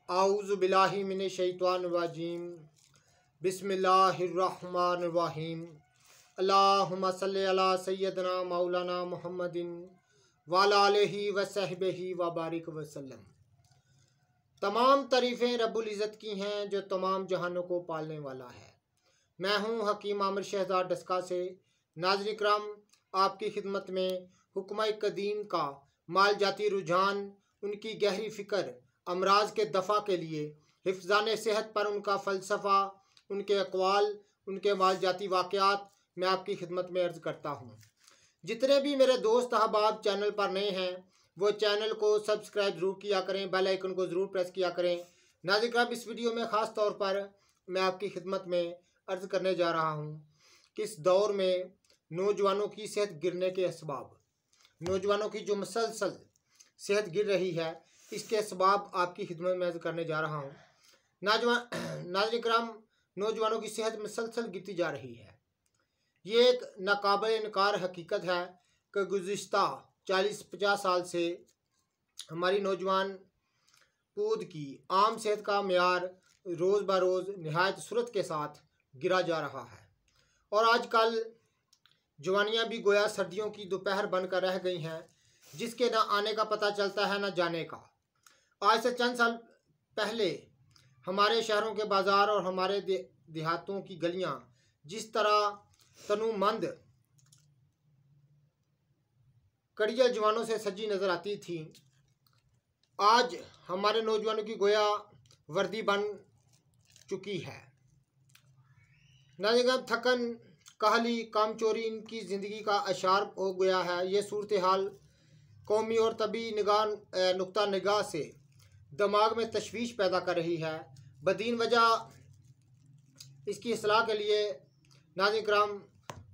आऊज़ु बिल्लाहि मिनश शैतानिर रजीम। बिस्मिल्लाहिर्रहमानिर रहीम। अल्लाहुम्मा सल्लि अला सय्यदना मौलाना मुहम्मदिन व अला आलिहि व सहबिहि व बारिक वसल्लम। तमाम तारीफ़ें रब्बुल इज़्ज़त की हैं जो तमाम जहानों को पालने वाला है। मैं हूँ हकीम आमिर शहजाद डस्का से। नाज़रीन इकराम, आपकी खिदमत में हुक्म कदीम का माल जाती रुझान, उनकी गहरी फ़िक्र, अमराज के दफ़ा के लिए हिफ्ज़ान सेहत पर उनका फ़लसफ़ा, उनके अक़वाल, उनके माल जाती वाक़यात मैं आपकी खिदमत में अर्ज़ करता हूँ। जितने भी मेरे दोस्त अहबाब चैनल पर नए हैं वो चैनल को सब्सक्राइब ज़रूर किया करें, बेल आइकन को ज़रूर प्रेस किया करें। नाज़रीन इकराम, इस वीडियो में ख़ास तौर पर मैं आपकी खिदमत में अर्ज़ करने जा रहा हूँ कि इस दौर में नौजवानों की सेहत गिरने के असबाब, नौजवानों की जो मुसलसल सेहत गिर रही है, इसके असबाब आपकी खिदमत में अर्ज़ करने जा रहा हूँ। नाज़रीन इकराम, नौजवानों की सेहत मुसलसल गिरती जा रही है। ये एक नाकाबिल इनकार हकीकत है कि गुज़िश्ता 40-50 साल से हमारी नौजवान पूद की आम सेहत का मेयार रोज़ ब रोज़ नहायत सूरत के साथ गिरा जा रहा है और आजकल जवानियाँ भी गोया सर्दियों की दोपहर बनकर रह गई हैं, जिसके ना आने का पता चलता है ना जाने का। आज से चंद साल पहले हमारे शहरों के बाज़ार और हमारे देहातों की गलियां जिस तरह तनुमंद कड़िया जवानों से सजी नज़र आती थी, आज हमारे नौजवानों की गोया वर्दी बन चुकी है। नाज़रीन, थकन, काहली, कामचोरी इनकी ज़िंदगी का अशार हो गया है। ये सूरत हाल कौमी और तबी नुक्ता निगाह से दिमाग में तशवीश पैदा कर रही है। बदीन वजह इसकी इसलाह के लिए नाज़रीन इकराम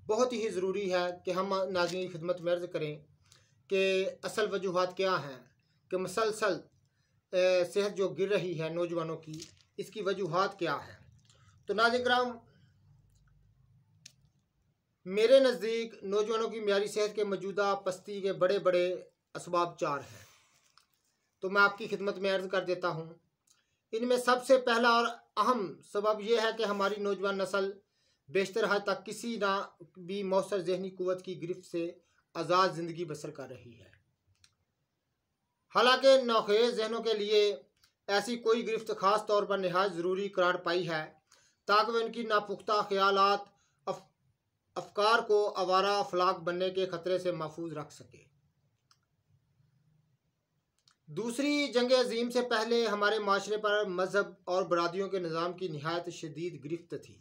बहुत ही ज़रूरी है कि हम नाज़रीन की खिदमत में अर्ज़ करें कि असल वजूहात क्या हैं कि मुसलसल सेहत जो गिर रही है नौजवानों की, इसकी वजूहात क्या है। तो नाज़रीन इकराम, मेरे नज़दीक नौजवानों की मियारी सेहत के मौजूदा पस्ती के बड़े बड़े असबाब 4 हैं। तो मैं आपकी खिदमत में अर्ज़ कर देता हूँ। इनमें सबसे पहला और अहम सबब यह है कि हमारी नौजवान नस्ल बेशतर हद तक किसी ना भी मौसर ज़हनी कुव्वत की गिरफ्त से आज़ाद ज़िंदगी बसर कर रही है। हालांकि नौखेज़ जहनों के लिए ऐसी कोई गिरफ्त ख़ास तौर पर नहायत ज़रूरी करार पाई है ताकि वह उनकी नापुख्ता ख्यालात अफकार को आवारा अफलाक बनने के ख़तरे से महफूज रख सके। दूसरी जंग अजीम से पहले हमारे माशरे पर मज़हब और बरादरियों के निज़ाम की नहायत शदीद गिरफ्त थी,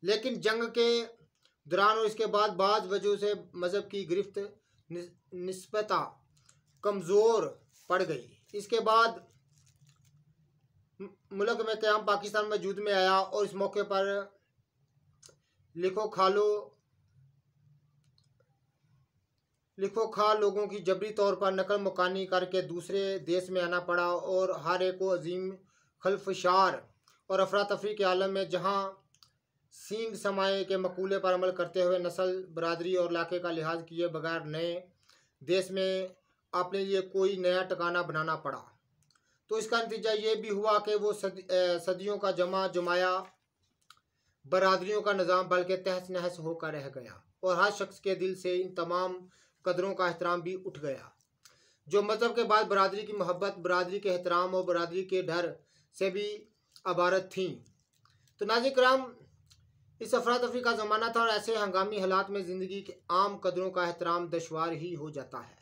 लेकिन जंग के दौरान और इसके बाद बाज़ वजह से मज़हब की गिरफ्त निस्बता कमज़ोर पड़ गई। इसके बाद मुल्क में क़याम पाकिस्तान वजूद में आया और इस मौके पर लिखो खा लोगों की जबरी तौर पर नकल मकानी करके दूसरे देश में आना पड़ा और हर एक को अजीम खलफशार और अफरा तफरी के आलम में जहाँ सींग समाए के मकूले पर अमल करते हुए नस्ल, बरादरी और इलाके का लिहाज किए बगैर नए देश में अपने लिए कोई नया ठिकाना बनाना पड़ा। तो इसका नतीजा ये भी हुआ कि वो सदियों का जमाया बरादरियों का निज़ाम बल्कि तहस नहस होकर रह गया और हर शख्स के दिल से इन तमाम कदरों का एहतराम भी उठ गया जो मज़हब के बाद बरादरी की मोहब्बत, बरादरी के एहतराम और बरादरी के डर से भी अबारत थी। तो नाज़रीन इकराम, इस अफरा तफरी का ज़माना था और ऐसे हंगामी हालात में ज़िंदगी के आम कदरों का एहतराम दुश्वार ही हो जाता है।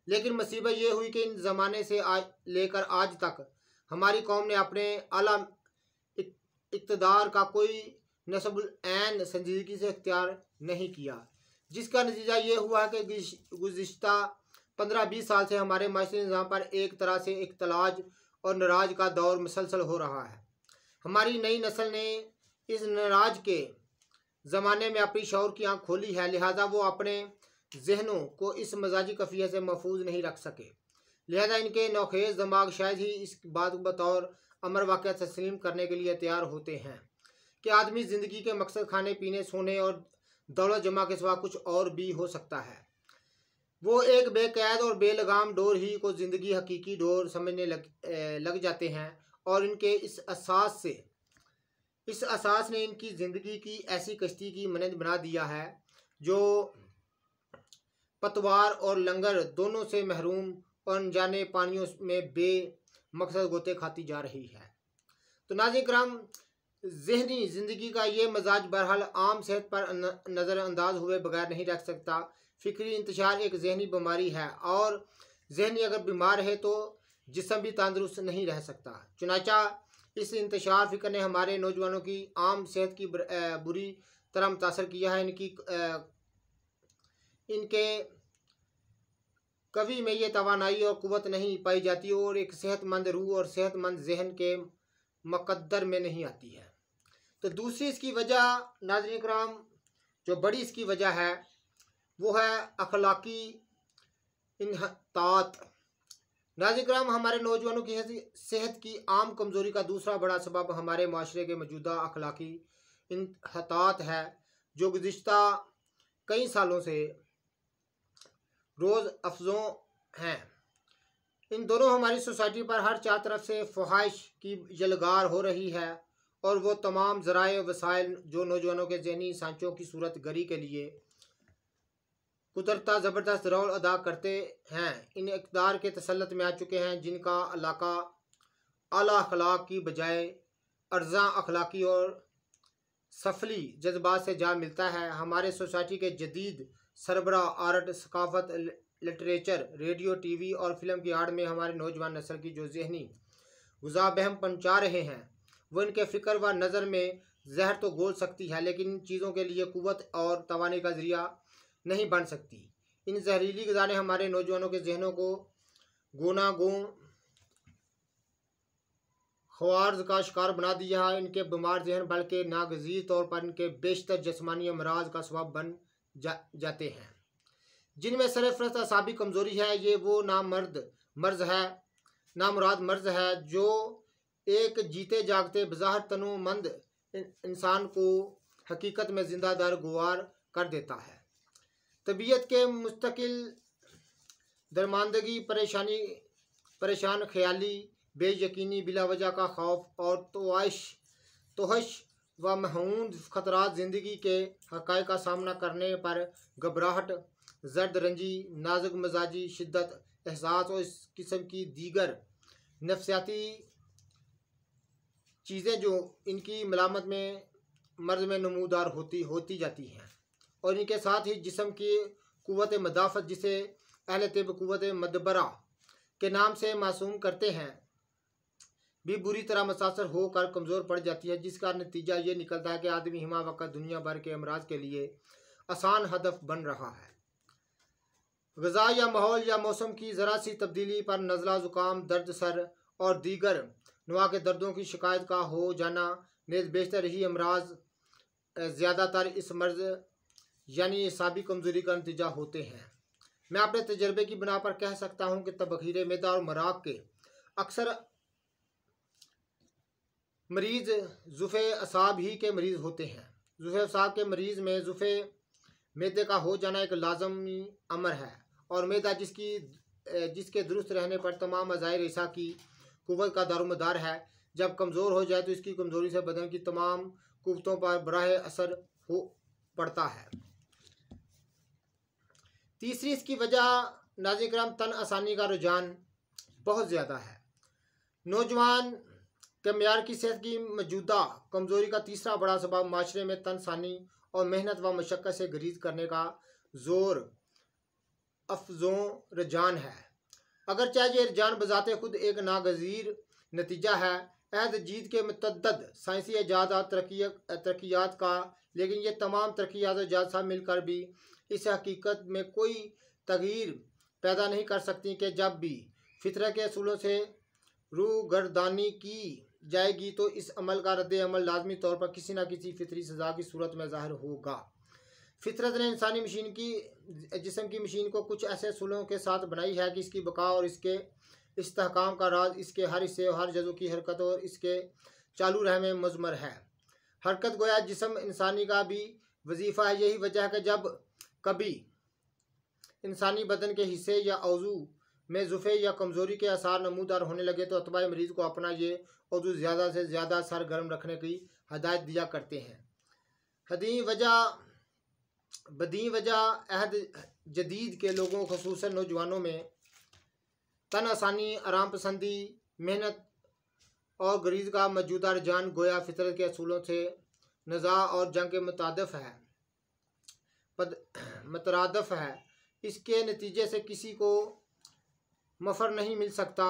लेकिन मुसीबत ये हुई कि इन ज़माने से लेकर आज तक हमारी कौम ने अपने आला इक़्तिदार का कोई नस्बुल ऐन संजीदगी से इख्तियार नहीं किया, जिसका नतीजा ये हुआ है कि गुज़िश्ता 15-20 साल से हमारे माशरे निज़ाम पर एक तरह से इख्तिलाज और नाराज का दौर मुसलसल हो रहा है। हमारी नई नस्ल ने इस नाराज के ज़माने में अपनी शऊर की आँख खोली है, लिहाजा वो अपने जहनों को इस मजाजी कफ़ियत से महफूज नहीं रख सके। लिहाजा इनके नौखेज़ दिमाग शायद ही इस बात बतौर अमर वाक़या तस्लीम करने के लिए तैयार होते हैं कि आदमी ज़िंदगी के मकसद खाने पीने, सोने और दौलत जमा के सिवा कुछ और भी हो सकता है। वो एक बेकैद और बेलगाम डोर ही को ज़िंदगी हकीकी डोर समझने लग जाते हैं, और इनके इस एहसास ने इनकी ज़िंदगी की ऐसी कश्ती की मानद बना दिया है जो पतवार और लंगर दोनों से महरूम और अनजाने पानियों में बेमकसद गोते खाती जा रही है। तो नाज़रीन किराम, ज़हनी ज़िंदगी का ये मजाज बहरहाल आम सेहत पर नज़रअंदाज हुए बगैर नहीं रख सकता। फ़िक्री इंतशार एक ज़हनी बीमारी है, और ज़हनी अगर बीमार है तो जिस्म भी तंदुरुस्त नहीं रह सकता। चुनाचा इस इंतशार फ़िक्र ने हमारे नौजवानों की आम सेहत की बुरी तरह मुतासर किया है। इनके कवि में ये तवानाई और क़ुव्वत नहीं पाई जाती, और एक सेहतमंद रूह और सेहतमंद जहन के मुक़द्दर में नहीं आती है। तो दूसरी इसकी वजह नाज़रीन किराम, जो बड़ी इसकी वजह है वो है अखलाकी इन्हतात। नाज़रीन किराम, हमारे नौजवानों की सेहत की आम कमज़ोरी का दूसरा बड़ा सबब हमारे माशरे के मौजूदा अखलाकी इन्हतात है, जो गुज़िश्ता कई सालों से रोज़ अफजों हैं। इन दोनों हमारी सोसाइटी पर हर चार तरफ से फ़हाइश की यलगार हो रही है, और वो तमाम ज़राए वसाइल जो नौजवानों के ज़हनी सांचों की सूरत गरी के लिए कुदरता ज़बरदस्त रोल अदा करते हैं, इन इक़्तिदार के तसल्लुत में आ चुके हैं, जिनका इलाका आला अखलाक की बजाय अर्ज़ा अखलाकी और सफली जज्बात से जा मिलता है। हमारे सोसाइटी के जदीद सरबरा आर्ट, सकाफ़त, लिटरेचर, रेडियो, टीवी और फिल्म की आड़ में हमारे नौजवान नस्ल की जो ज़हनी गुज़ा बहम पहुँचा रहे हैं, वो इनके फ़िक्र व नज़र में जहर तो घोल सकती है, लेकिन इन चीज़ों के लिए क़ुव्वत और तवानी का ज़रिया नहीं बन सकती। इन जहरीली ग़िज़ा ने हमारे नौजवानों के जहनों को गोनागो ख्वार्ज का शिकार बना दिया है। इनके बीमार जहन बल्कि नागज़ीर तौर पर इनके बेशतर जिस्मानी अमराज का सबब बन जाते हैं, जिनमें सरफ़रस्त असाबी कमज़ोरी है। ये वो नामुराद मर्ज़ है जो एक जीते जागते बज़ाहिर तनुमंद इंसान को हकीकत में ज़िंदा दर गुवार कर देता है। तबीयत के मुस्तकिल दरमानदगी, परेशान ख्याली, बेयकीनी, बिलावजह का खौफ और तोहश व महूंद ख़तरात, ज़िंदगी के हक़ाइक़ का सामना करने पर घबराहट, जर्द रंजी, नाजुक मजाजी, शिद्दत एहसास और इस किस्म की दीगर नफ्सियाती चीज़ें जो इनकी मलामत में मर्ज़ में नमूदार होती जाती हैं, और इनके साथ ही जिस्म की क़ुव्वत मदाफ़त, जिसे अहले तिब क़ुव्वत मदबरा के नाम से मासूम करते हैं, भी बुरी तरह मुतासर होकर कमज़ोर पड़ जाती है, जिसका नतीजा ये निकलता है कि आदमी हिमा वक़्त दुनिया भर के अमराज के लिए आसान हदफ बन रहा है। ग़िज़ा या माहौल या मौसम की ज़रा सी तब्दीली पर नज़ला, ज़ुकाम, दर्द सर और दीगर नवा के दर्दों की शिकायत का हो जाना नेज़ बेशतर ही अमराज ज़्यादातर इस मर्ज़ यानी असाबी कमज़ोरी का नतीजा होते हैं। मैं अपने तजर्बे की बिना पर कह सकता हूँ कि तबख़ीर मैदा और मराक के अक्सर मरीज़ ज़ुफ़े असाब ही के मरीज़ होते हैं। ज़ुफ़े असाब के मरीज़ में ज़ुफ़े मैदे का हो जाना एक लाज़मी अमर है, और मैदा जिसके दुरुस्त रहने पर तमाम अज़ाइर ईसा की क़ुव्वत का दारोमदार है, जब कमज़ोर हो जाए तो इसकी कमज़ोरी से बदन की तमाम क़ुव्वतों पर बराह असर हो पड़ता है। तीसरी इसकी वजह नाज़रीन किराम, तन आसानी का रुझान बहुत ज़्यादा है। नौजवान के मेयार की सेहत की मौजूदा कमज़ोरी का तीसरा बड़ा सबब माशरे में तनसानी और मेहनत व मशक्क़त से गरीज करने का ज़ोर अफजों रुझान है। अगर चाहे ये रुझान बज़ाते खुद एक नागज़ीर नतीजा है अहद जीत के मुतअद्दिद साइंसी इजादात तरक्यात का, लेकिन ये तमाम तरक्यात इजाद सब मिलकर भी इस हकीकत में कोई तगयीर पैदा नहीं कर सकती कि जब भी फितरत के असूलों से रूगर्दानी की जाएगी तो इस अमल का रद्द अमल लाजमी तौर पर किसी न किसी फितरी सज़ा की सूरत में ज़ाहिर होगा। फितरत ने इंसानी जिस्म की मशीन को कुछ ऐसे असूलों के साथ बनाई है कि इसकी बका और इसके इस्तेहकाम का राज इसके हर हिस्से और हर जज़ो की हरकत और इसके चालू रहने में मुज़मर है। हरकत गोया जिस्म इंसानी का भी वजीफ़ा है। यही वजह है कि जब कभी इंसानी बदन के हिस्से या औजू में जुफे या कमज़ोरी के आसार नमूदार होने लगे तो अतबा मरीज़ को अपना ये औजू ज़्यादा से ज़्यादा सर गर्म रखने की हदायत दिया करते हैं। बदी वजह अहद जदीद के लोगों ख़ुसूसन नौजवानों में तन आसानी, आराम पसंदी, मेहनत और गरीज का मौजूदा रुझान गोया फितरत के असूलों से नज़ा और जंग के मतरादफ है। इसके नतीजे से किसी को मफर नहीं मिल सकता।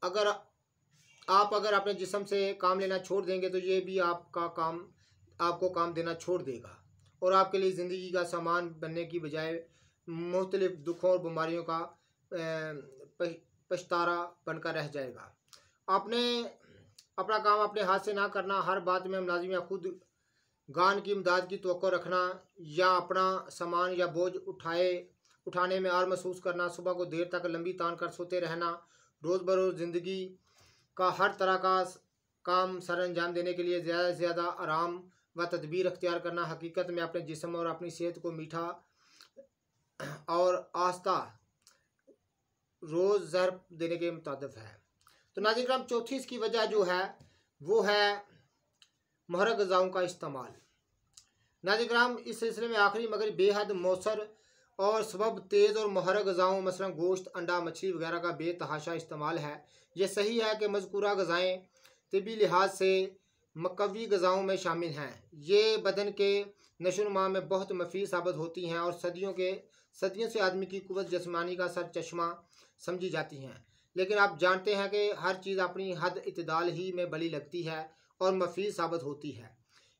अगर अपने जिस्म से काम लेना छोड़ देंगे तो ये भी आपको काम देना छोड़ देगा और आपके लिए ज़िंदगी का सामान बनने की बजाय मुख्तलिफ दुखों और बीमारियों का पछतारा बनकर रह जाएगा। आपने अपना काम अपने हाथ से ना करना, हर बात में मुलाजिम या खुद गान की इमदाद की तवक्को रखना या अपना सामान या बोझ उठाने में आर महसूस करना, सुबह को देर तक लंबी तान कर सोते रहना, रोज़ बरोज़ ज़िंदगी का हर तरह का काम सर अंजाम देने के लिए ज़्यादा से ज़्यादा आराम व तदबीर अख्तियार करना हकीकत में अपने जिस्म और अपनी सेहत को मीठा और आस्था रोज़ जहर देने के मुताबिक है। तो नाज़रीन किराम, चौथी इसकी वजह जो है वो है मुहर्रक ग़िज़ाओं का इस्तेमाल। नाज़रीन किराम, इस सिलसिले में आखिरी मगर बेहद मौसर और सबब तेज़ और मुहर्रक ग़िज़ाओं मसलन गोश्त, अंडा, मछली वगैरह का बेतहाशा इस्तेमाल है। ये सही है कि मज़कूरा ग़िज़ाएँ तिब्बी लिहाज से मकवी ग़िज़ाओं में शामिल हैं। ये बदन के नशोनुमा में बहुत मफीद साबित होती हैं और सदियों से आदमी की कुव्वत जिस्मानी का सर चश्मा समझी जाती हैं। लेकिन आप जानते हैं कि हर चीज़ अपनी हद इत्दाल ही में बड़ी लगती है और मफीद साबित होती है।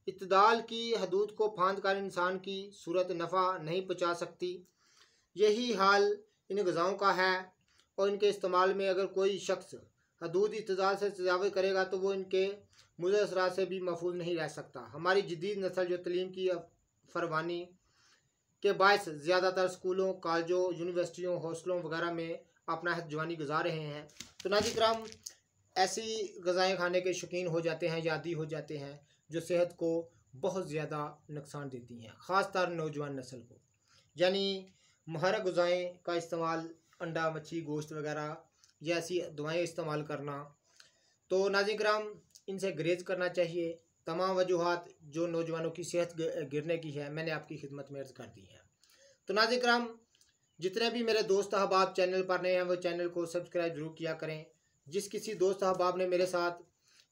इत्दाल की हदूद को फांद कर इंसान की सूरत नफ़ा नहीं पहुँचा सकती। यही हाल इन ग़िज़ाओं का है और इनके इस्तेमाल में अगर कोई शख्स हदूद इत्दाल से तजावुज़ करेगा तो वो इनके मुज़र असरात से भी महफूज नहीं रह सकता। हमारी जदीद नस्ल जो तलीम की फरवानी के बायस ज़्यादातर स्कूलों, कॉलेजों, यूनिवर्सिटियों, हॉस्टलों वगैरह में अपना जवानी गुजार रहे हैं। तो नाज़रीन किराम, ऐसी ग़िज़ाएँ खाने के शौकीन हो जाते हैं या आदी हो जाते हैं जो सेहत को बहुत ज़्यादा नुकसान देती हैं, ख़ासतौर नौजवान नस्ल को। यानी मुहर्रक ग़िज़ाएँ का इस्तेमाल, अंडा, मच्छी, गोश्त वगैरह या ऐसी दवाएँ इस्तेमाल करना, तो नाज़रीन किराम इनसे गुरेज़ करना चाहिए। तमाम वजूहात जो नौजवानों की सेहत गिरने की है मैंने आपकी खिदमत में अर्ज़ कर दी है। तो नाज़रीन किराम, जितने भी मेरे दोस्त अहबाब चैनल पर नए हैं वो चैनल को सब्सक्राइब ज़रूर किया करें। जिस किसी दोस्त अहबाब ने मेरे साथ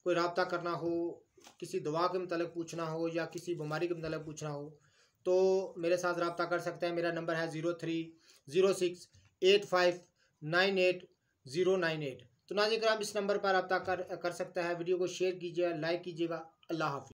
कोई रब्ता करना हो, किसी दवा के मतलब पूछना हो या किसी बीमारी के मतलब पूछना हो तो मेरे साथ रब्ता कर सकते हैं। मेरा नंबर है 030685980998। तो नाज़रीन किराम, इस नंबर पर रब्ता कर सकता है। वीडियो को शेयर कीजिएगा, लाइक कीजिएगा। अल्लाह हाफ़िज़।